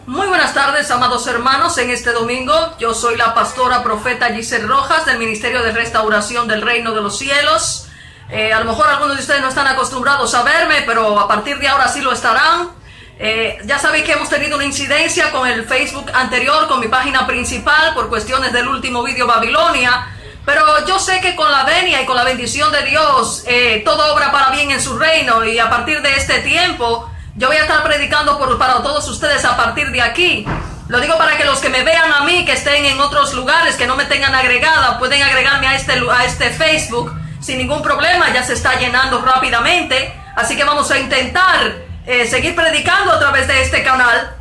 Muy buenas tardes, amados hermanos. En este domingo yo soy la pastora profeta Giselle Rojas del Ministerio de Restauración del Reino de los Cielos. A lo mejor algunos de ustedes no están acostumbrados a verme, pero a partir de ahora sí lo estarán. Ya sabéis que hemos tenido una incidencia con el Facebook anterior, con mi página principal, por cuestiones del último vídeo Babilonia. Pero yo sé que con la venia y con la bendición de Dios, todo obra para bien en su reino. Y a partir de este tiempo, yo voy a estar predicando para todos ustedes a partir de aquí. Lo digo para que los que me vean a mí, que estén en otros lugares, que no me tengan agregada, pueden agregarme a este Facebook sin ningún problema. Ya se está llenando rápidamente. Así que vamos a intentar seguir predicando a través de este canal,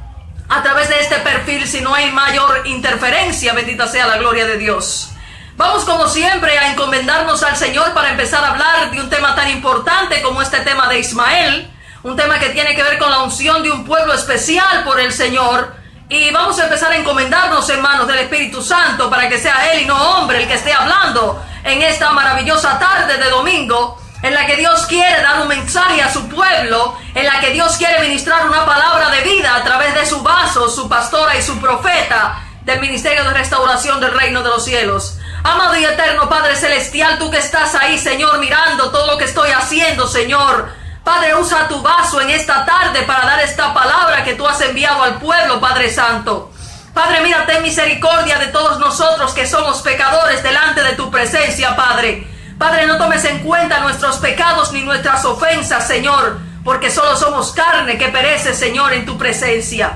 a través de este perfil, si no hay mayor interferencia. Bendita sea la gloria de Dios. Vamos como siempre a encomendarnos al Señor para empezar a hablar de un tema tan importante como este tema de Ismael. Un tema que tiene que ver con la unción de un pueblo especial por el Señor. Y vamos a empezar a encomendarnos en manos del Espíritu Santo para que sea Él y no hombre el que esté hablando en esta maravillosa tarde de domingo, en la que Dios quiere dar un mensaje a su pueblo, en la que Dios quiere ministrar una palabra de vida a través de su vaso, su pastora y su profeta del Ministerio de Restauración del Reino de los Cielos. Amado y eterno Padre Celestial, tú que estás ahí, Señor, mirando todo lo que estoy haciendo, Señor. Padre, usa tu vaso en esta tarde para dar esta palabra que tú has enviado al pueblo, Padre Santo. Padre, mira, ten misericordia de todos nosotros que somos pecadores delante de tu presencia, Padre. Padre, no tomes en cuenta nuestros pecados ni nuestras ofensas, Señor, porque solo somos carne que perece, Señor, en tu presencia.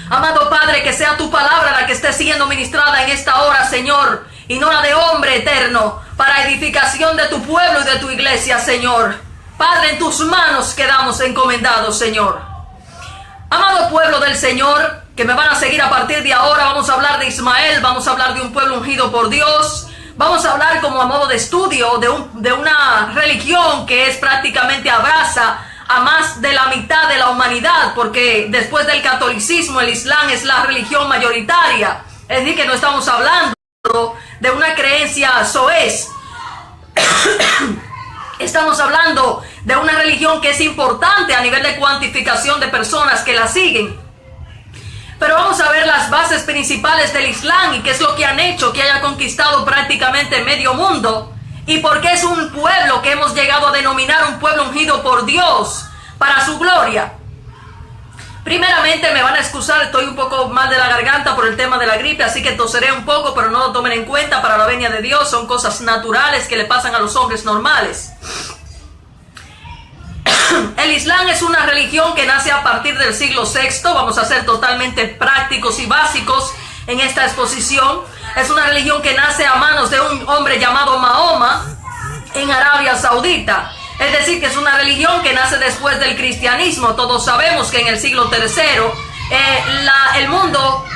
Amado Padre, que sea tu palabra la que esté siendo ministrada en esta hora, Señor, y no la de hombre eterno, para edificación de tu pueblo y de tu iglesia, Señor. Padre, en tus manos quedamos encomendados, Señor. Amado pueblo del Señor, que me van a seguir a partir de ahora, vamos a hablar de Ismael, vamos a hablar de un pueblo ungido por Dios, vamos a hablar como a modo de estudio de una religión que es prácticamente abraza a más de la mitad de la humanidad, porque después del catolicismo, el Islam es la religión mayoritaria. Es decir, que no estamos hablando de una creencia soez. Estamos hablando de una religión que es importante a nivel de cuantificación de personas que la siguen. Pero vamos a ver las bases principales del Islam y qué es lo que han hecho que haya conquistado prácticamente medio mundo. Y por qué es un pueblo que hemos llegado a denominar un pueblo ungido por Dios para su gloria. Primeramente me van a excusar, estoy un poco mal de la garganta por el tema de la gripe, así que toseré un poco, pero no lo tomen en cuenta para la venia de Dios. Son cosas naturales que le pasan a los hombres normales. El Islam es una religión que nace a partir del siglo VI. Vamos a ser totalmente prácticos y básicos en esta exposición. Es una religión que nace a manos de un hombre llamado Mahoma en Arabia Saudita. Es decir, que es una religión que nace después del cristianismo. Todos sabemos que en el siglo III el mundo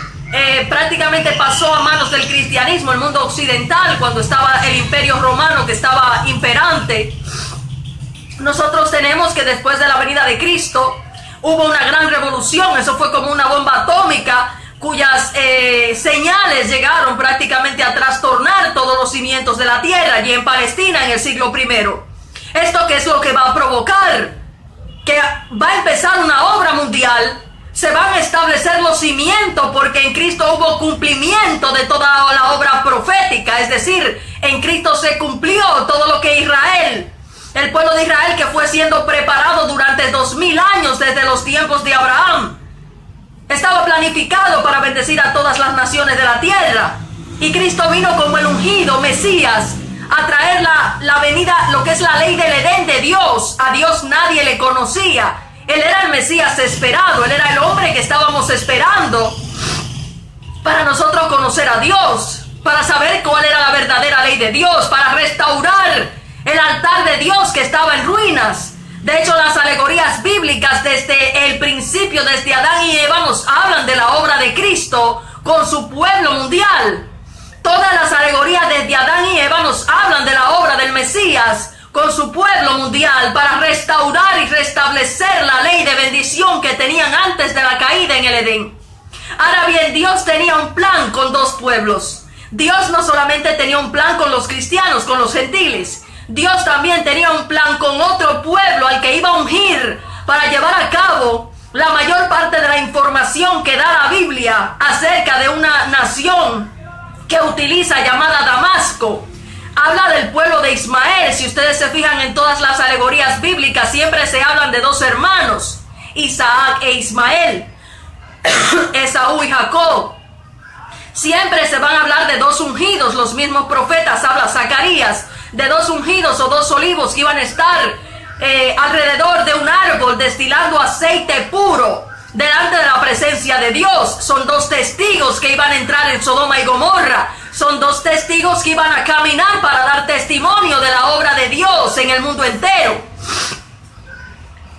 prácticamente pasó a manos del cristianismo, el mundo occidental, cuando estaba el imperio romano que estaba imperante. Nosotros tenemos que después de la venida de Cristo hubo una gran revolución. Eso fue como una bomba atómica cuyas señales llegaron prácticamente a trastornar todos los cimientos de la tierra, y en Palestina en el siglo I. ¿Esto qué es lo que va a provocar? Que va a empezar una obra mundial, se van a establecer los cimientos, porque en Cristo hubo cumplimiento de toda la obra profética. Es decir, en Cristo se cumplió todo lo que Israel, el pueblo de Israel, que fue siendo preparado durante 2000 años desde los tiempos de Abraham, estaba planificado para bendecir a todas las naciones de la tierra. Y Cristo vino como el ungido Mesías a traer la venida, lo que es la ley del Edén de Dios. A Dios nadie le conocía. Él era el Mesías esperado, Él era el hombre que estábamos esperando para nosotros conocer a Dios, para saber cuál era la verdadera ley de Dios, para restaurar el altar de Dios que estaba en ruinas. De hecho, las alegorías bíblicas desde el principio, desde Adán y Eva, nos hablan de la obra de Cristo con su pueblo mundial. Todas las alegorías desde Adán y Eva nos hablan de la obra del Mesías con su pueblo mundial para restaurar y restablecer la ley de bendición que tenían antes de la caída en el Edén. Ahora bien, Dios tenía un plan con dos pueblos. Dios no solamente tenía un plan con los cristianos, con los gentiles. Dios también tenía un plan con otro pueblo al que iba a ungir para llevar a cabo la mayor parte de la información que da la Biblia acerca de una nación que utiliza llamada Damasco, habla del pueblo de Ismael. Si ustedes se fijan en todas las alegorías bíblicas, siempre se hablan de dos hermanos, Isaac e Ismael, Esaú y Jacob. Siempre se van a hablar de dos ungidos. Los mismos profetas, habla Zacarías, de dos ungidos o dos olivos que iban a estar alrededor de un árbol destilando aceite puro delante de la presencia de Dios. Son dos testigos que iban a entrar en Sodoma y Gomorra. Son dos testigos que iban a caminar para dar testimonio de la obra de Dios en el mundo entero.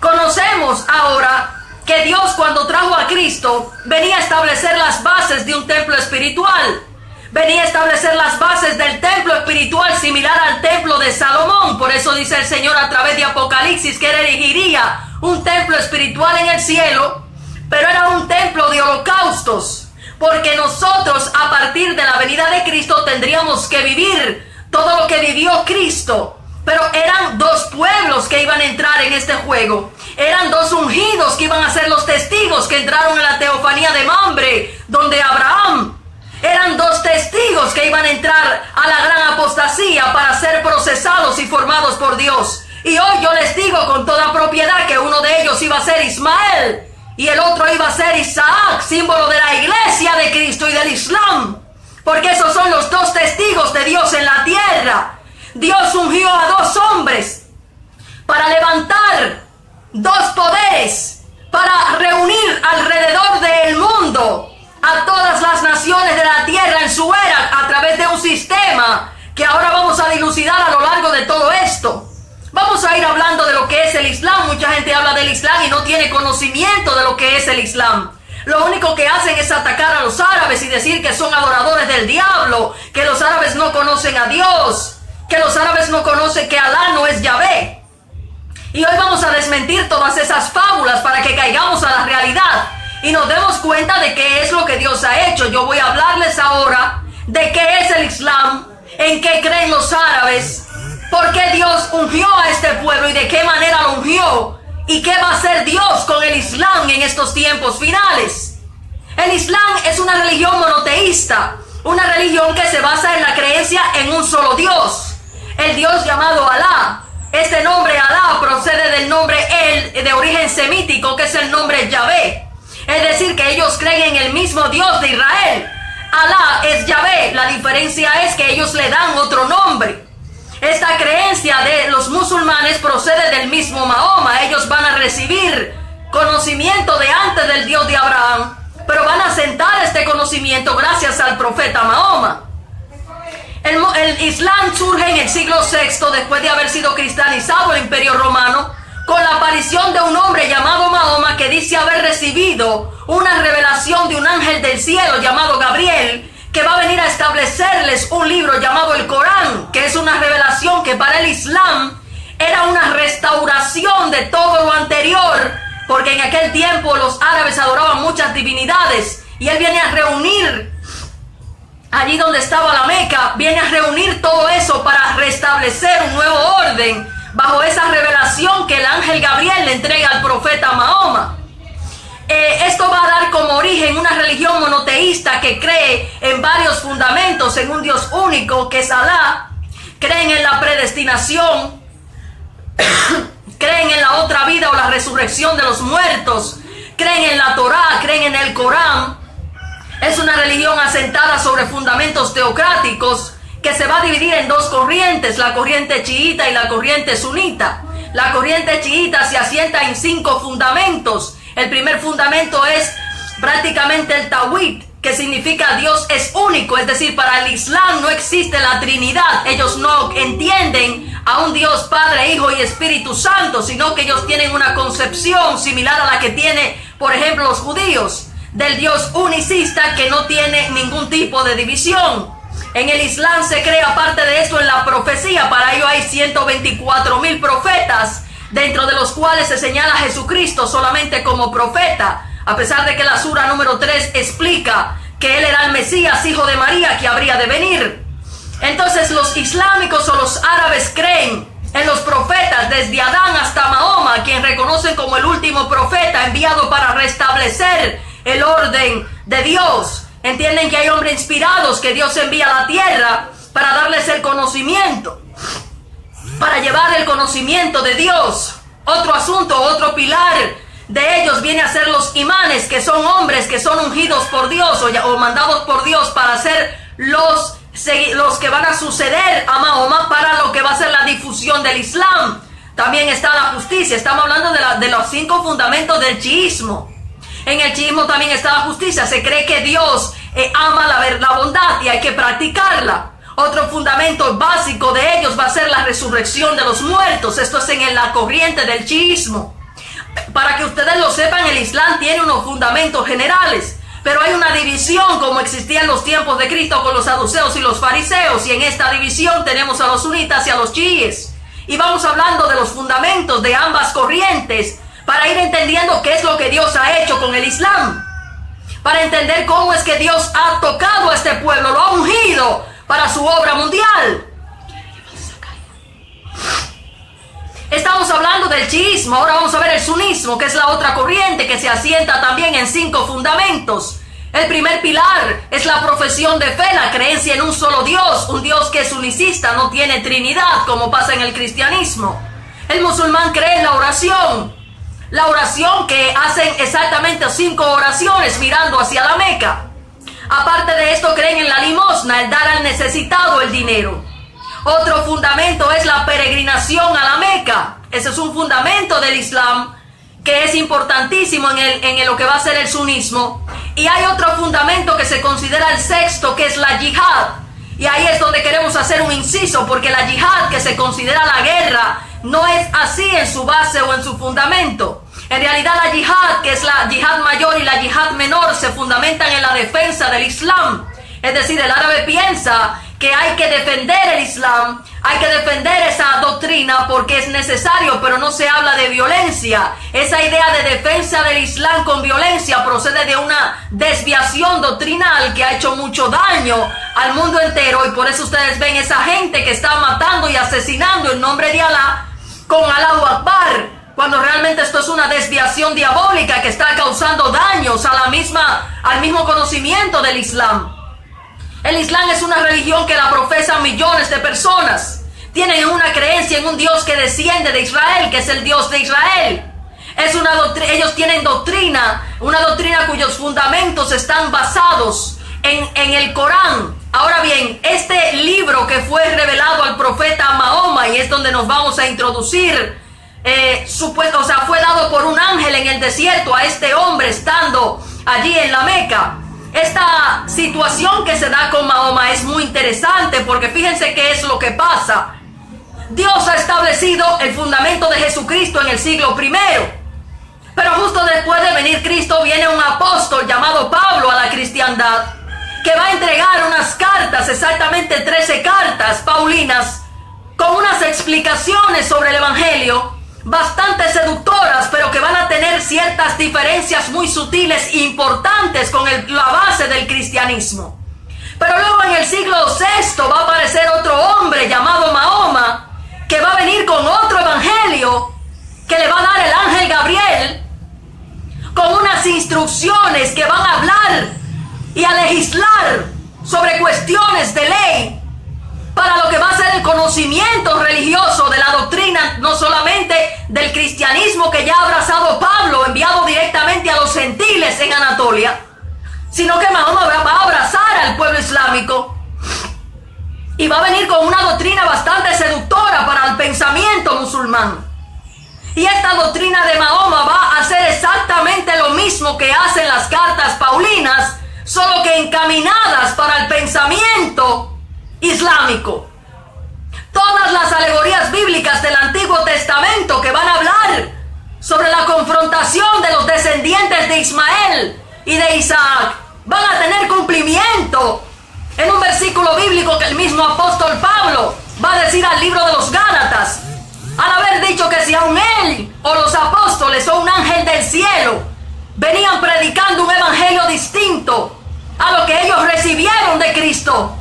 Conocemos ahora que Dios, cuando trajo a Cristo, venía a establecer las bases de un templo espiritual. Venía a establecer las bases del templo espiritual similar al templo de Salomón. Por eso dice el Señor a través de Apocalipsis que Él erigiría un templo espiritual en el cielo, pero era un templo de holocaustos, porque nosotros a partir de la venida de Cristo tendríamos que vivir todo lo que vivió Cristo. Pero eran dos pueblos que iban a entrar en este juego. Eran dos ungidos que iban a ser los testigos que entraron en la teofanía de Mamre, donde Abraham. Eran dos testigos que iban a entrar a la gran apostasía para ser procesados y formados por Dios. Y hoy yo les digo con toda propiedad que uno de ellos iba a ser Ismael y el otro iba a ser Isaac, símbolo de la iglesia de Cristo y del Islam. Porque esos son los dos testigos de Dios en la tierra. Dios ungió a dos hombres para levantar dos poderes, para reunir alrededor del mundo a todas las naciones de la tierra en su era a través de un sistema que ahora vamos a dilucidar a lo largo de todo esto. Vamos a ir hablando de lo que es el Islam. Mucha gente habla del Islam y no tiene conocimiento de lo que es el Islam. Lo único que hacen es atacar a los árabes y decir que son adoradores del diablo, que los árabes no conocen a Dios, que los árabes no conocen que Alá no es Yahvé. Y hoy vamos a desmentir todas esas fábulas para que caigamos a la realidad y nos demos cuenta de qué es lo que Dios ha hecho. Yo voy a hablarles ahora de qué es el Islam, en qué creen los árabes, por qué Dios ungió a este pueblo y de qué manera lo ungió, y qué va a hacer Dios con el Islam en estos tiempos finales. El Islam es una religión monoteísta, una religión que se basa en la creencia en un solo Dios, el Dios llamado Alá. Este nombre Alá procede del nombre El, de origen semítico, que es el nombre Yahvé. Es decir, que ellos creen en el mismo Dios de Israel. Alá es Yahvé, la diferencia es que ellos le dan otro nombre. Esta creencia de los musulmanes procede del mismo Mahoma. Ellos van a recibir conocimiento de antes del Dios de Abraham, pero van a asentar este conocimiento gracias al profeta Mahoma. El Islam surge en el siglo VI, después de haber sido cristianizado el Imperio Romano, con la aparición de un hombre llamado Mahoma, que dice haber recibido una revelación de un ángel del cielo llamado Gabriel, que va a venir a establecerles un libro llamado el Corán, que es una revelación que para el Islam era una restauración de todo lo anterior, porque en aquel tiempo los árabes adoraban muchas divinidades, y él viene a reunir, allí donde estaba la Meca, viene a reunir todo eso para restablecer un nuevo orden, bajo esa revelación que el ángel Gabriel le entrega al profeta Mahoma. Esto va a dar como origen una religión monoteísta que cree en varios fundamentos, en un Dios único que es Alá, creen en la predestinación, creen en la otra vida o la resurrección de los muertos, creen en la Torá, creen en el Corán. Es una religión asentada sobre fundamentos teocráticos que se va a dividir en dos corrientes, la corriente chiita y la corriente sunita. La corriente chiita se asienta en 5 fundamentos. El primer fundamento es prácticamente el Tawhid, que significa Dios es único, es decir, para el Islam no existe la Trinidad. Ellos no entienden a un Dios Padre, Hijo y Espíritu Santo, sino que ellos tienen una concepción similar a la que tiene, por ejemplo, los judíos, del Dios unicista que no tiene ningún tipo de división. En el Islam se cree, aparte de esto, en la profecía. Para ello hay 124,000 profetas, dentro de los cuales se señala a Jesucristo solamente como profeta, a pesar de que la sura número 3 explica que él era el Mesías, hijo de María, que habría de venir. Entonces los islámicos o los árabes creen en los profetas, desde Adán hasta Mahoma, quien reconocen como el último profeta enviado para restablecer el orden de Dios. Entienden que hay hombres inspirados que Dios envía a la tierra para darles el conocimiento, para llevar el conocimiento de Dios. Otro asunto, otro pilar de ellos viene a ser los imanes, que son hombres que son ungidos por Dios o mandados por Dios para ser los que van a suceder a Mahoma para lo que va a ser la difusión del Islam. También está la justicia. Estamos hablando de los 5 fundamentos del chiismo. En el chiismo también está la justicia. Se cree que Dios ama la bondad y hay que practicarla. Otro fundamento básico de ellos va a ser la resurrección de los muertos. Esto es en la corriente del chiismo. Para que ustedes lo sepan, el Islam tiene unos fundamentos generales, pero hay una división como existía en los tiempos de Cristo con los saduceos y los fariseos, y en esta división tenemos a los sunitas y a los chiíes. Y vamos hablando de los fundamentos de ambas corrientes para ir entendiendo qué es lo que Dios ha hecho con el Islam, para entender cómo es que Dios ha tocado a este pueblo, lo ha ungido para su obra mundial. Estamos hablando del chiismo, ahora vamos a ver el sunismo, que es la otra corriente que se asienta también en 5 fundamentos. El primer pilar es la profesión de fe, la creencia en un solo Dios, un Dios que es unicista, no tiene trinidad como pasa en el cristianismo. El musulmán cree en la oración que hacen exactamente 5 oraciones mirando hacia la Meca. Aparte de esto creen en la limosna, el dar al necesitado el dinero. Otro fundamento es la peregrinación a la Meca. Ese es un fundamento del Islam que es importantísimo en lo que va a ser el sunismo. Y hay otro fundamento que se considera el 6º, que es la yihad. Y ahí es donde queremos hacer un inciso, porque la yihad, que se considera la guerra, no es así en su base o en su fundamento. En realidad la yihad, que es la yihad mayor y la yihad menor, se fundamentan en la defensa del Islam. Es decir, el árabe piensa que hay que defender el Islam, hay que defender esa doctrina porque es necesario, pero no se habla de violencia. Esa idea de defensa del Islam con violencia procede de una desviación doctrinal que ha hecho mucho daño al mundo entero, y por eso ustedes ven esa gente que está matando y asesinando en nombre de Alá con Allahu Akbar, cuando realmente esto es una desviación diabólica que está causando daños a al mismo conocimiento del Islam. El Islam es una religión que la profesan millones de personas. Tienen una creencia en un Dios que desciende de Israel, que es el Dios de Israel. Ellos tienen una doctrina cuyos fundamentos están basados en el Corán. Ahora bien, este libro que fue revelado al profeta Mahoma, y es donde nos vamos a introducir, fue dado por un ángel en el desierto a este hombre estando allí en la Meca. Esta situación que se da con Mahoma es muy interesante porque fíjense qué es lo que pasa. Dios ha establecido el fundamento de Jesucristo en el siglo I, pero justo después de venir Cristo viene un apóstol llamado Pablo a la cristiandad que va a entregar unas cartas, exactamente 13 cartas paulinas, con unas explicaciones sobre el Evangelio bastante seductoras, pero que van a tener ciertas diferencias muy sutiles e importantes con la base del cristianismo. Pero luego en el siglo VI va a aparecer otro hombre llamado Mahoma, que va a venir con otro evangelio que le va a dar el ángel Gabriel, con unas instrucciones que van a hablar y a legislar sobre cuestiones de ley, para lo que va a ser el conocimiento religioso de la doctrina, no solamente del cristianismo que ya ha abrazado Pablo, enviado directamente a los gentiles en Anatolia, sino que Mahoma va a abrazar al pueblo islámico y va a venir con una doctrina bastante seductora para el pensamiento musulmán. Y esta doctrina de Mahoma va a hacer exactamente lo mismo que hacen las cartas paulinas, solo que encaminadas para el pensamiento islámico. Todas las alegorías bíblicas del Antiguo Testamento que van a hablar sobre la confrontación de los descendientes de Ismael y de Isaac van a tener cumplimiento en un versículo bíblico que el mismo apóstol Pablo va a decir al libro de los Gálatas, al haber dicho que si aún él o los apóstoles o un ángel del cielo venían predicando un evangelio distinto a lo que ellos recibieron de Cristo,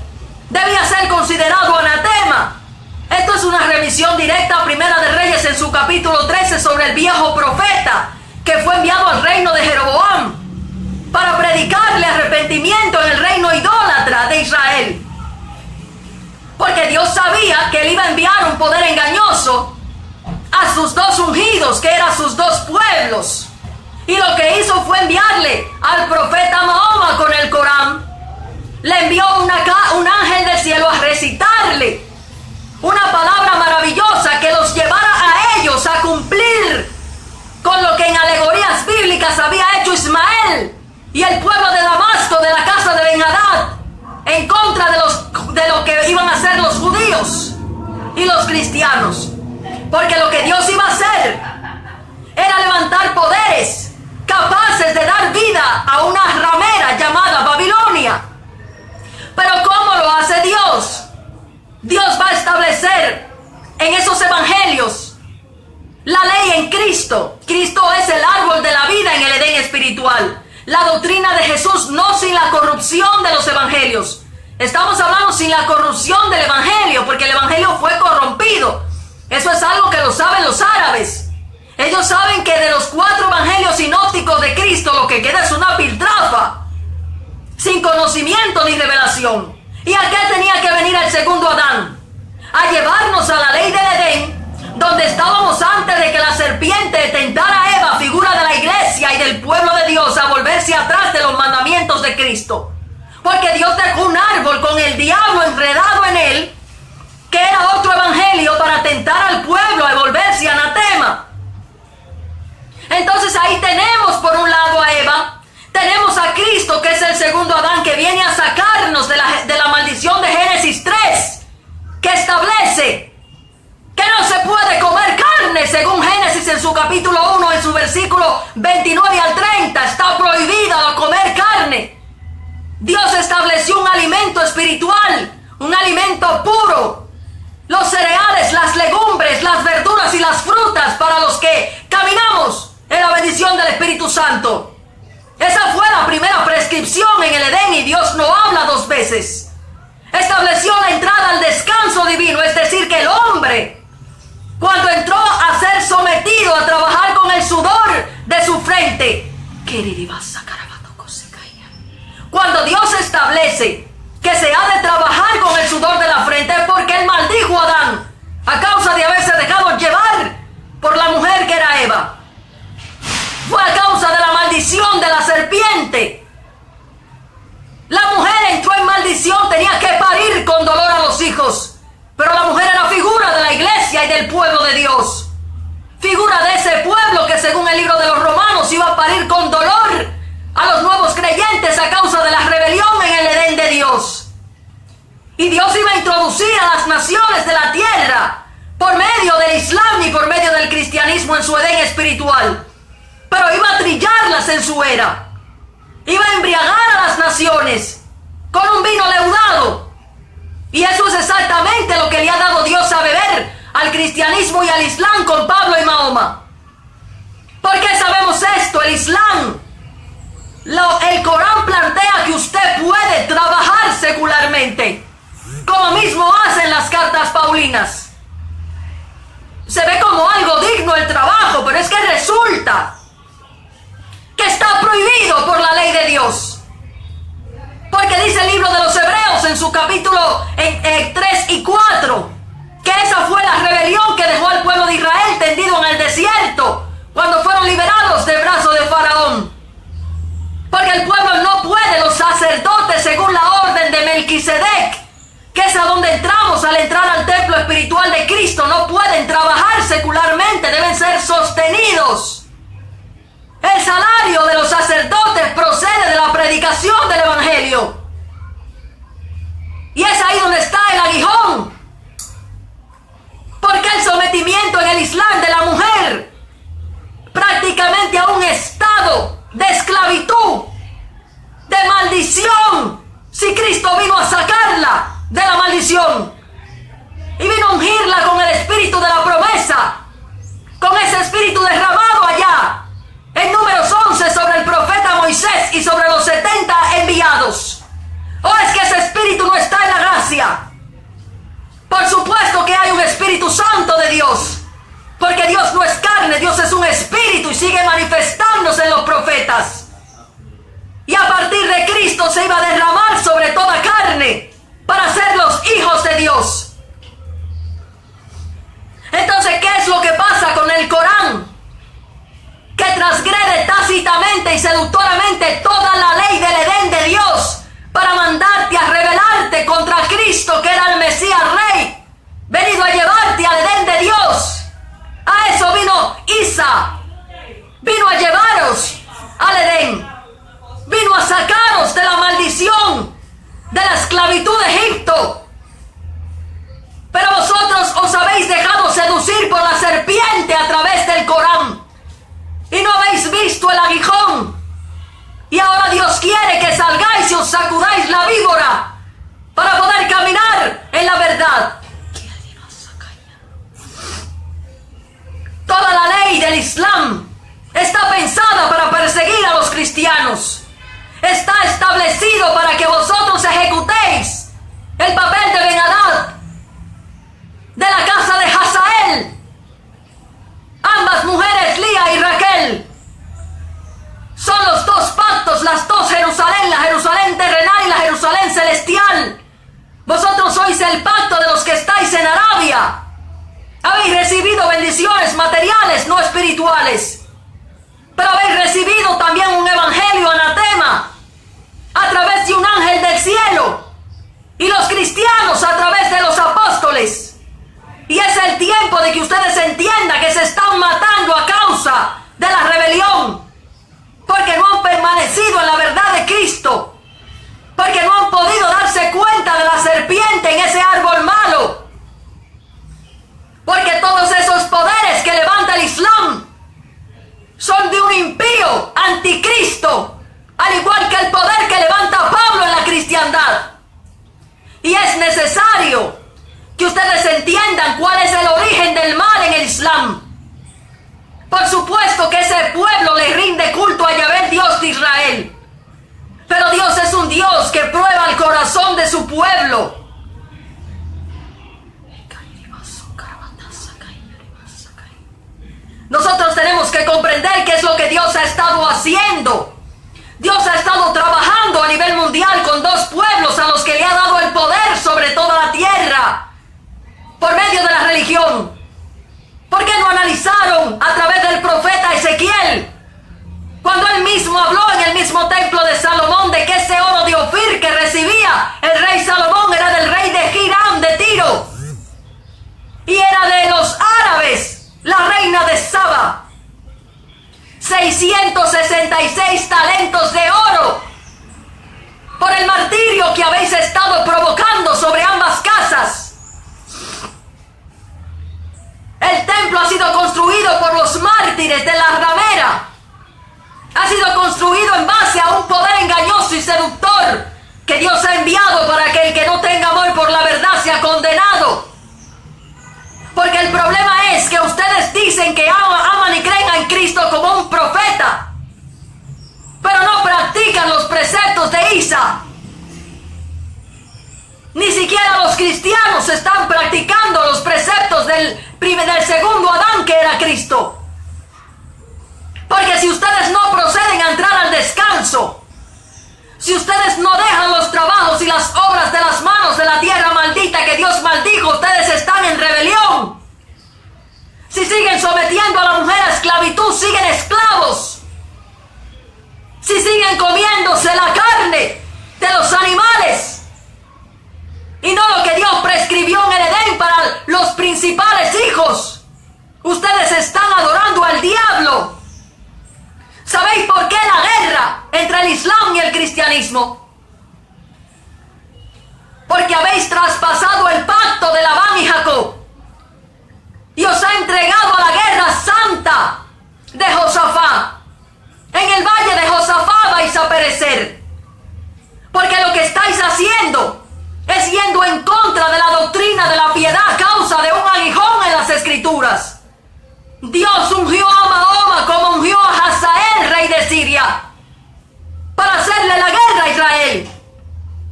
debía ser considerado anatema. Esto es una remisión directa a Primera de Reyes en su capítulo 13 sobre el viejo profeta que fue enviado al reino de Jeroboam para predicarle arrepentimiento en el reino idólatra de Israel. Porque Dios sabía que él iba a enviar un poder engañoso a sus dos ungidos, que eran sus dos pueblos. Y lo que hizo fue enviarle al profeta Mahoma con el Corán. Le envió un ángel del cielo a recitarle una palabra maravillosa que los llevara a ellos a cumplir con lo que en alegorías bíblicas había hecho Ismael y el pueblo de Damasco, de la casa de Ben-Hadad, en contra de lo que iban a hacer los judíos y los cristianos. Porque lo que Dios iba a hacer era levantar poderes capaces de dar vida a una ramera llamada Babilonia. Pero ¿cómo lo hace Dios? Dios va a establecer en esos evangelios la ley en Cristo. Cristo es el árbol de la vida en el Edén espiritual. La doctrina de Jesús, no sin la corrupción de los evangelios. Estamos hablando sin la corrupción del evangelio, porque el evangelio fue corrompido. Eso es algo que lo saben los árabes. Ellos saben que de los 4 evangelios sinópticos de Cristo lo que queda es una piltrafa, sin conocimiento ni revelación. ¿Y a qué tenía que venir el segundo Adán? A llevarnos a la ley del Edén, donde estábamos antes de que la serpiente tentara a Eva, figura de la iglesia y del pueblo de Dios, a volverse atrás de los mandamientos de Cristo. Porque Dios dejó un árbol con el diablo enredado en él, que era otro evangelio para tentar al pueblo a volverse anatema. Entonces ahí tenemos por un lado a Eva, tenemos a Cristo, que es el segundo Adán, que viene a sacarnos de la maldición de Génesis 3, que establece que no se puede comer carne, según Génesis en su capítulo 1, en su versículo 29 al 30, está prohibido comer carne. Dios estableció un alimento espiritual, un alimento puro, los cereales, las legumbres, las verduras y las frutas para los que caminamos en la bendición del Espíritu Santo. Esa fue la primera prescripción en el Edén y Dios no habla 2 veces. Estableció la entrada al descanso divino, es decir, que el hombre, cuando entró a ser sometido a trabajar con el sudor de su frente, cuando Dios establece que se ha de trabajar con el sudor de la frente, es porque él maldijo a Adán a causa de haberse dejado llevar por la mujer que era Eva. Fue a causa de la maldición de la serpiente. La mujer entró en maldición, tenía que parir con dolor a los hijos. Pero la mujer era figura de la iglesia y del pueblo de Dios. Figura de ese pueblo que, según el libro de los Romanos, iba a parir con dolor a los nuevos creyentes a causa de la rebelión en el Edén de Dios. Y Dios iba a introducir a las naciones de la tierra por medio del Islam y por medio del cristianismo en su Edén espiritual. Pero iba a trillarlas en su era. Iba a embriagar a las naciones con un vino leudado. Y eso es exactamente lo que le ha dado Dios a beber al cristianismo y al Islam con Pablo y Mahoma. ¿Por qué sabemos esto? El Islam, el Corán plantea que usted puede trabajar secularmente, como mismo hacen las cartas paulinas. Se ve como algo digno el trabajo, pero es que resulta que está prohibido por la ley de Dios. Porque dice el libro de los Hebreos en su capítulo 3 y 4, que esa fue la rebelión que dejó al pueblo de Israel tendido en el desierto cuando fueron liberados del brazo de Faraón. Porque el pueblo no puede, los sacerdotes según la orden de Melquisedec, que es a donde entramos al entrar al templo espiritual de Cristo, no pueden trabajar secularmente, deben ser sostenidos. El salario de los sacerdotes procede de la predicación del evangelio. Y es ahí donde está el aguijón. Porque el sometimiento en el Islam de la mujer prácticamente a un estado de esclavitud, de maldición, si Cristo vino a sacarla de la maldición y vino a ungirla con el espíritu de la promesa, con ese espíritu derramado allá en Números 11 sobre el Cristo se iba a derramar sobre toda carne para ser los hijos de Dios. Entonces, ¿qué es lo que pasa con el Corán? Que transgrede tácitamente y seductoramente toda la ley del Edén de Dios para mandarte a rebelarte contra Cristo, que era el Mesías Rey, venido a llevarte al Edén de Dios. A eso vino Isa, vino a llevaros al Edén, vino a sacaros de la maldición de la esclavitud de Egipto. Pero vosotros os habéis dejado seducir por la serpiente a través del Corán y no habéis visto el aguijón. Y ahora Dios quiere que salgáis y os sacudáis la víbora para poder caminar en la verdad. Toda la ley del Islam está pensada para perseguir a los cristianos. Está establecido para que vosotros ejecutéis el papel de Ben-Hadad, de la casa de Hazael. Ambas mujeres, Lía y Raquel, son los dos pactos, las dos Jerusalén, la Jerusalén terrenal y la Jerusalén celestial. Vosotros sois el pacto de los que estáis en Arabia. Habéis recibido bendiciones materiales, no espirituales, pero habéis recibido también un evangelio anatema a través de un ángel del cielo, y los cristianos a través de los apóstoles. Y es el tiempo de que ustedes entiendan que se están matando a causa de la rebelión, porque no han permanecido en la verdad de Cristo, porque no han podido darse cuenta de la serpiente en ese árbol malo, porque todos esos poderes que levanta el Islam son de un impío anticristo, al igual que el poder que levanta Pablo en la cristiandad. Y es necesario que ustedes entiendan cuál es el origen del mal en el Islam. Por supuesto que ese pueblo le rinde culto a Yahvé, Dios de Israel, pero Dios es un Dios que prueba el corazón de su pueblo. Nosotros tenemos que comprender qué es lo que Dios ha estado haciendo. Dios ha estado trabajando a nivel mundial con dos pueblos a los que le ha dado el poder sobre toda la tierra por medio de la religión. ¿Por qué no analizaron a través del profeta Ezequiel, cuando él mismo habló en el mismo templo de Salomón de que ese oro de Ofir que recibía el rey Salomón era del rey de Hiram de Tiro y era de los árabes, la reina de Saba? 666 talentos de oro por el martirio que habéis estado provocando sobre ambas casas. El templo ha sido construido por los mártires de la ramera. Ha sido construido en base a un poder engañoso y seductor que Dios ha enviado para que el que no tenga amor por la verdad sea condenado. Porque el problema es que ustedes dicen que aman y creen en Cristo como un profeta, pero no practican los preceptos de Isa. Ni siquiera los cristianos están practicando los preceptos del segundo Adán, que era Cristo. Porque si ustedes no proceden a entrar al descanso, si ustedes no dejan los trabajos y las obras de las manos de la tierra maldita que Dios maldijo, ustedes están en rebelión. Si siguen sometiendo a la mujer a esclavitud, siguen esclavos. Si siguen comiéndose la carne de los animales y no lo que Dios prescribió en el Edén para los principales hijos, ustedes están adorando al diablo. ¿Sabéis por qué la guerra entre el Islam y el cristianismo? Porque habéis traspasado el pacto de Labán y Jacob y os ha entregado a la guerra santa de Josafat. En el valle de Josafat vais a perecer, porque lo que estáis haciendo es yendo en contra de la doctrina de la piedad a causa de un aguijón en las escrituras. Dios ungió a Mahoma como ungió a Hazael, rey de Siria, para hacerle la guerra a Israel,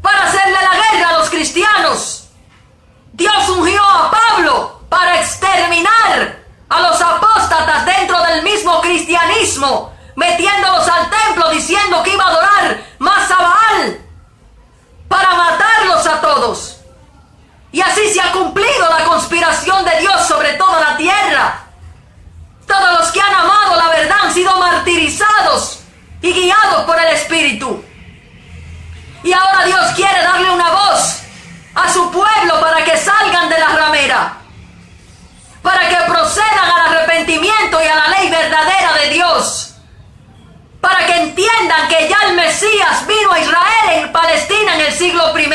para hacerle la guerra a los cristianos. Dios ungió a Pablo para exterminar a los apóstatas dentro del mismo cristianismo, metiéndolos al templo diciendo que iba a adorar más a Baal guiados por el Espíritu. Y ahora Dios quiere darle una voz a su pueblo para que salgan de la ramera, para que procedan al arrepentimiento y a la ley verdadera de Dios, para que entiendan que ya el Mesías vino a Israel en Palestina en el siglo I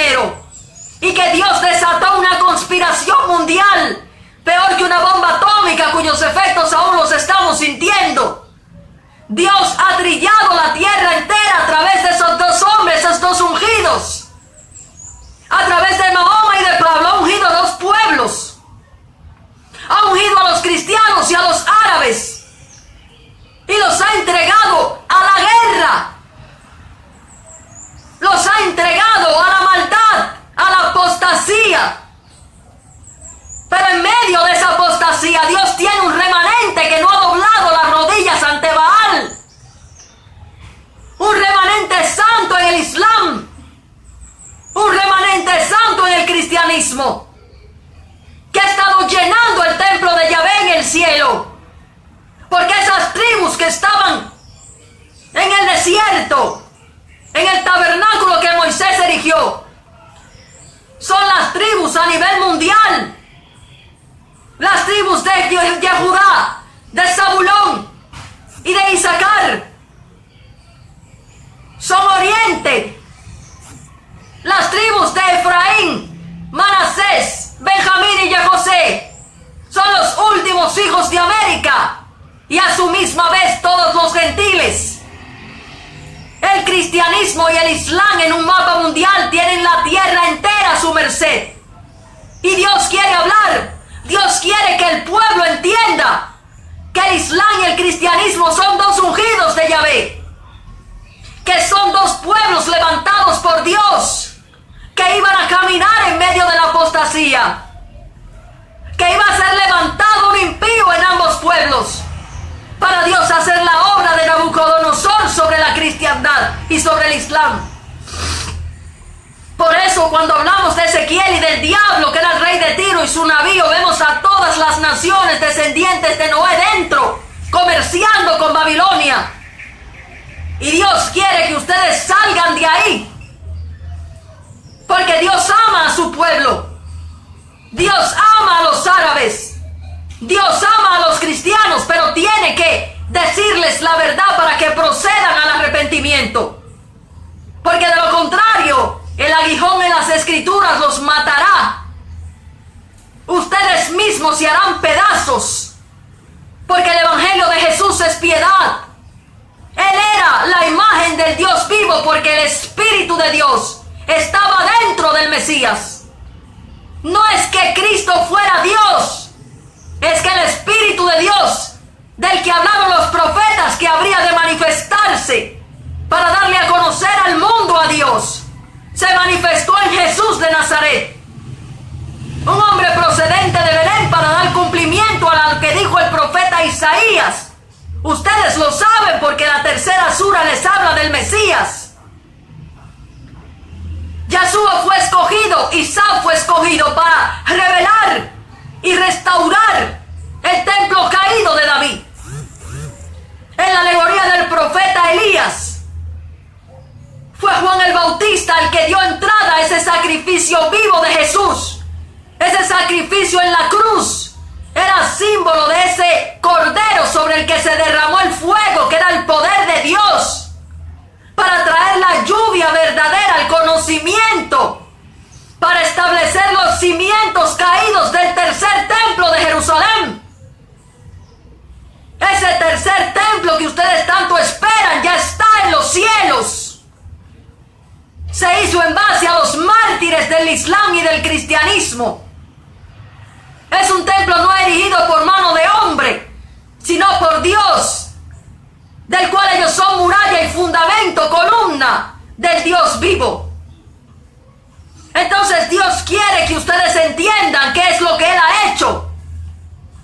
y que Dios desató una conspiración mundial peor que una bomba atómica cuyos efectos aún los estamos sintiendo. Dios ha trillado la tierra entera a través de esos dos hombres, esos dos ungidos. A través de Mahoma y de Pablo ha ungido a dos pueblos. Ha ungido a los cristianos y a los árabes. Y los ha entregado a la guerra. Los ha entregado a la maldad, a la apostasía. Pero en medio de esa apostasía Dios tiene un remanente que no ha doblado las rodillas ante Baal. Un remanente santo en el Islam. Un remanente santo en el cristianismo, que ha estado llenando el templo de Yahvé en el cielo. Porque esas tribus que estaban en el desierto, en el tabernáculo que Moisés erigió, son las tribus a nivel mundial. Las tribus de Judá, de Zabulón y de Isaacar son oriente. Las tribus de Efraín, Manasés, Benjamín y José son los últimos hijos de América y a su misma vez todos los gentiles. El cristianismo y el islam en un mapa mundial tienen la tierra entera a su merced. Y Dios quiere hablar. Dios quiere que el pueblo entienda que el islam y el cristianismo son dos ungidos de Yahvé, que son dos pueblos levantados por Dios, que iban a caminar en medio de la apostasía, que iba a ser levantado un impío en ambos pueblos, para Dios hacer la obra de Nabucodonosor sobre la cristiandad y sobre el islam. Por eso cuando hablamos de Ezequiel y del diablo, que era el rey de Tiro y su navío, vemos a todas las naciones descendientes de Noé dentro, comerciando con Babilonia. Y Dios quiere que ustedes salgan de ahí, porque Dios ama a su pueblo. Dios ama a los árabes. Dios ama a los cristianos, pero tiene que decirles la verdad para que procedan al arrepentimiento. Porque de lo contrario, el aguijón en las escrituras los matará. Ustedes mismos se harán pedazos, porque el evangelio de Jesús es piedad. Él era la imagen del Dios vivo, porque el Espíritu de Dios estaba dentro del Mesías. No es que Cristo fuera Dios, es que el Espíritu de Dios, del que hablaron los profetas, que habría de manifestarse para darle a conocer al mundo a Dios, se manifestó en Jesús de Nazaret, un hombre procedente de Belén, para dar cumplimiento a lo que dijo el profeta Isaías. Ustedes lo saben porque la tercera sura les habla del Mesías. Yahshua fue escogido, Isa fue escogido para revelar y restaurar el templo caído de David. En la alegoría del profeta Elías, fue Juan el Bautista el que dio entrada a ese sacrificio vivo de Jesús. Ese sacrificio en la cruz era símbolo de ese cordero sobre el que se derramó el fuego, que era el poder de Dios, para traer la lluvia verdadera, el conocimiento, para establecer los cimientos caídos del tercer templo de Jerusalén. Ese tercer templo que ustedes tanto esperan ya está en los cielos. Se hizo en base a los mártires del Islam y del cristianismo. Es un templo no erigido por mano de hombre, sino por Dios, del cual ellos son muralla y fundamento, columna del Dios vivo. Entonces Dios quiere que ustedes entiendan qué es lo que Él ha hecho,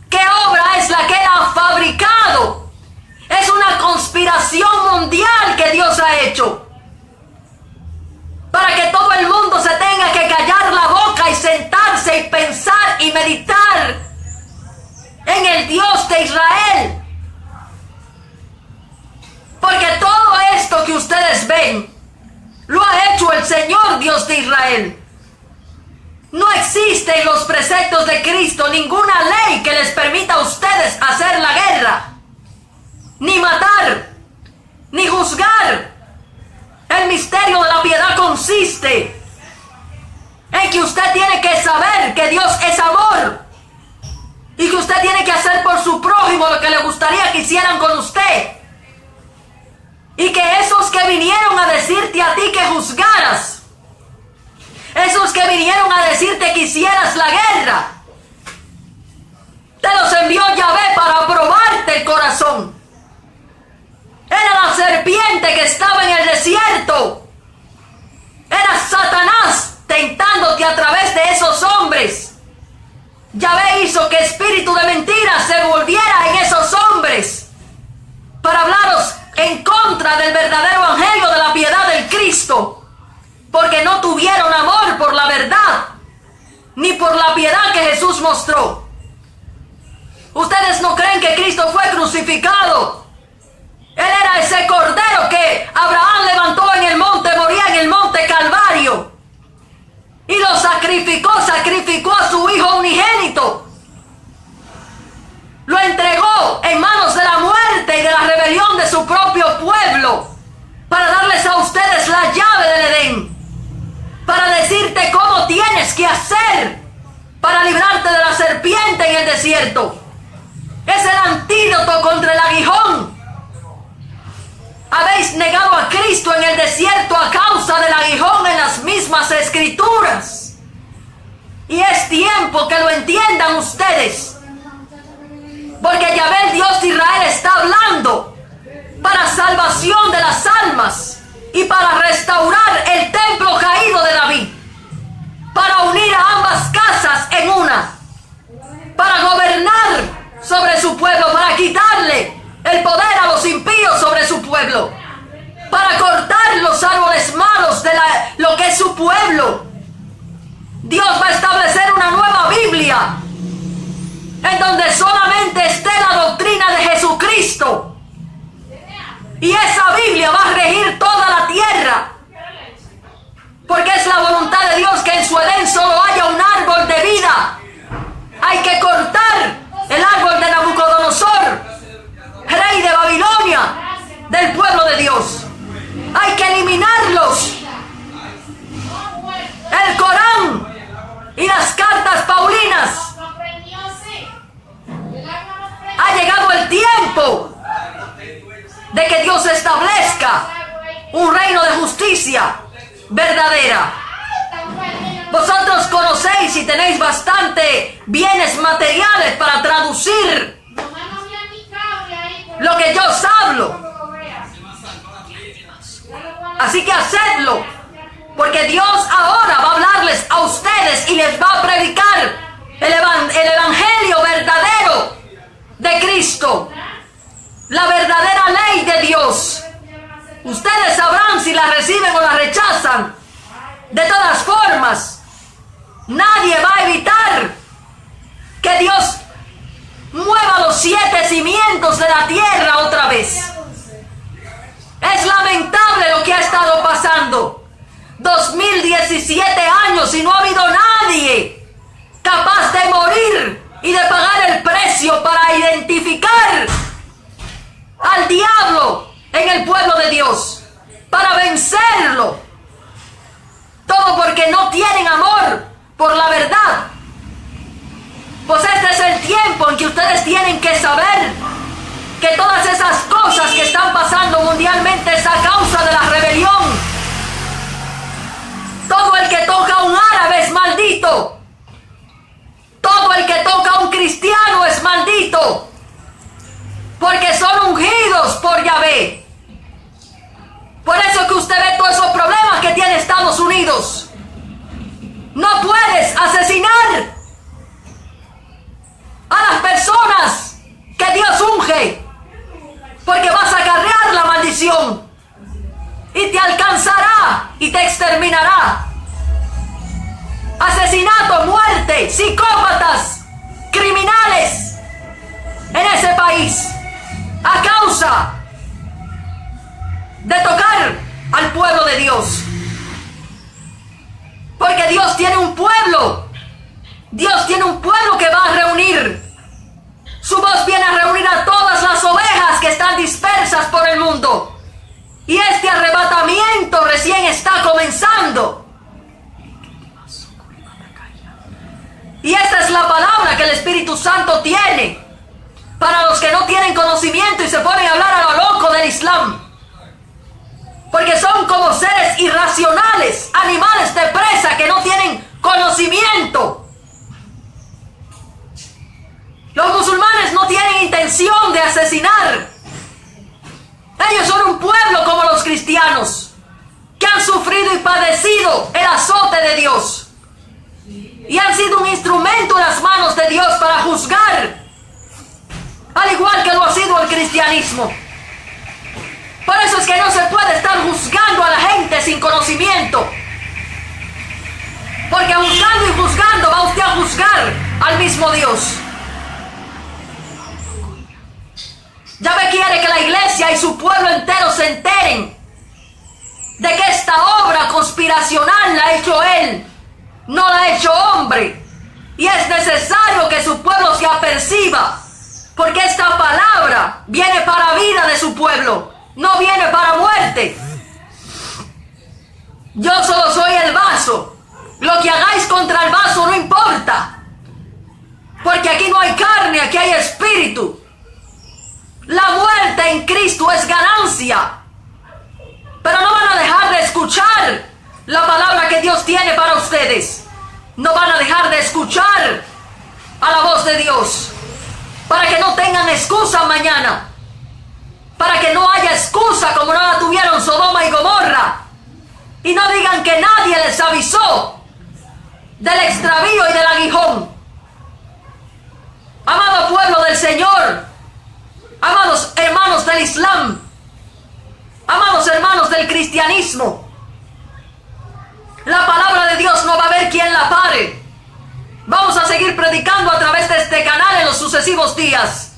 qué obra es la que Él ha fabricado. Es una conspiración mundial que Dios ha hecho, para que todo el mundo se tenga que callar la boca y sentarse y pensar y meditar en el Dios de Israel. Porque todo esto que ustedes ven, lo ha hecho el Señor Dios de Israel. No existe en los preceptos de Cristo ninguna ley que les permita a ustedes hacer la guerra, ni matar, ni juzgar. El misterio de la piedad consiste en que usted tiene que saber que Dios es amor y que usted tiene que hacer por su prójimo lo que le gustaría que hicieran con usted. Y que esos que vinieron a decirte a ti que juzgaras, esos que vinieron a decirte que hicieras la guerra, te los envió Yahvé para probarte el corazón. Era la serpiente que estaba en el desierto. Era Satanás tentándote a través de esos hombres. Yahvé hizo que espíritu de mentira se volviera en esos hombres para hablaros en contra del verdadero evangelio de la piedad del Cristo, porque no tuvieron amor por la verdad ni por la piedad que Jesús mostró. Ustedes no creen que Cristo fue crucificado. Él era ese cordero que Abraham levantó en el monte, moría en el monte Calvario y lo sacrificó a su hijo unigénito. Lo entregó en manos de la muerte y de la rebelión de su propio pueblo para darles a ustedes la llave del Edén, para decirte cómo tienes que hacer para librarte de la serpiente en el desierto. Es el antídoto contra el aguijón. Habéis negado a Cristo en el desierto a causa del aguijón en las mismas escrituras. Y es tiempo que lo entiendan ustedes. Porque Yahvé, el Dios de Israel, está hablando para salvación de las almas y para restaurar el templo caído de David, para unir a ambas casas en una, para gobernar sobre su pueblo, para quitarle el poder a los impíos sobre su pueblo, para cortar los árboles malos de lo que es su pueblo. Dios va a establecer una nueva Biblia en donde solamente esté la doctrina de Jesucristo, y esa Biblia va a regir toda la tierra, porque es la voluntad de Dios que en su Edén solo haya un árbol de vida. Hay que cortar el árbol de Nabucodonosor, rey de Babilonia, del pueblo de Dios. Hay que eliminarlos. El Corán y las cartas paulinas. Ha llegado el tiempo de que Dios establezca un reino de justicia verdadera. Vosotros conocéis y tenéis bastante bienes materiales para traducir lo que yo os hablo. Así que hacedlo, porque Dios ahora va a hablarles a ustedes y les va a predicar el evangelio verdadero de Cristo, la verdadera ley de Dios. Ustedes sabrán si la reciben o la rechazan. De todas formas, nadie va a evitar que Dios mueva los 7 cimientos de la tierra otra vez. Es lamentable lo que ha estado pasando. 2017 años y no ha habido nadie capaz de morir y de pagar el precio para identificar al diablo en el pueblo de Dios, para vencerlo. Todo porque no tienen amor por la verdad. Pues este es el tiempo en que ustedes tienen que saber que todas esas cosas que están pasando mundialmente es a causa de la rebelión. Todo el que toca a un árabe es maldito. Todo el que toca a un cristiano es maldito, porque son ungidos por Yahvé. Por eso que usted ve todos esos problemas que tiene Estados Unidos. No puedes asesinar a las personas que Dios unge, porque vas a acarrear la maldición y te alcanzará y te exterminará. Asesinato, muerte, psicópatas, criminales en ese país a causa de tocar al pueblo de Dios. Porque Dios tiene un pueblo. Dios tiene un pueblo que va a reunir. Su voz viene a reunir a todas las ovejas que están dispersas por el mundo. Y este arrebatamiento recién está comenzando. Y esta es la palabra que el Espíritu Santo tiene para los que no tienen conocimiento y se ponen a hablar a lo loco del Islam. Porque son como seres irracionales, animales de presa que no tienen conocimiento. Los musulmanes no tienen intención de asesinar. Ellos son un pueblo como los cristianos, que han sufrido y padecido el azote de Dios. Y han sido un instrumento en las manos de Dios para juzgar, al igual que lo ha sido el cristianismo. Por eso es que no se puede estar juzgando a la gente sin conocimiento. Porque juzgando y juzgando va usted a juzgar al mismo Dios. Yahvé quiere que la iglesia y su pueblo entero se enteren de que esta obra conspiracional la ha hecho Él, no la ha hecho hombre. Y es necesario que su pueblo se aperciba, porque esta palabra viene para vida de su pueblo, no viene para muerte. Yo solo soy el vaso. Lo que hagáis contra el vaso no importa, porque aquí no hay carne, aquí hay espíritu. La muerte en Cristo es ganancia. Pero no van a dejar de escuchar la palabra que Dios tiene para ustedes. No van a dejar de escuchar a la voz de Dios, para que no tengan excusa mañana, para que no haya excusa como no la tuvieron Sodoma y Gomorra, y no digan que nadie les avisó del extravío y del aguijón. Amado pueblo del Señor, amados hermanos del Islam, amados hermanos del cristianismo, la palabra de Dios no va a haber quien la pare. Vamos a seguir predicando a través de este canal en los sucesivos días.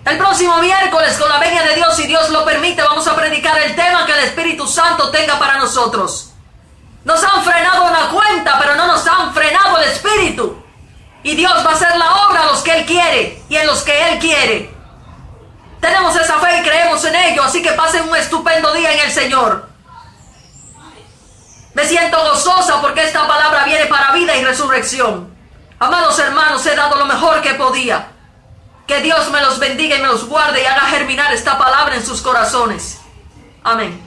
El próximo miércoles, con la venia de Dios, si Dios lo permite, vamos a predicar el tema que el Espíritu Santo tenga para nosotros. Nos han frenado una cuenta, pero no nos han frenado el Espíritu. Y Dios va a hacer la obra a los que Él quiere y en los que Él quiere. Tenemos esa fe y creemos en ello, así que pasen un estupendo día en el Señor. Me siento gozosa porque esta palabra viene para vida y resurrección. Amados hermanos, he dado lo mejor que podía. Que Dios me los bendiga y me los guarde y haga germinar esta palabra en sus corazones. Amén.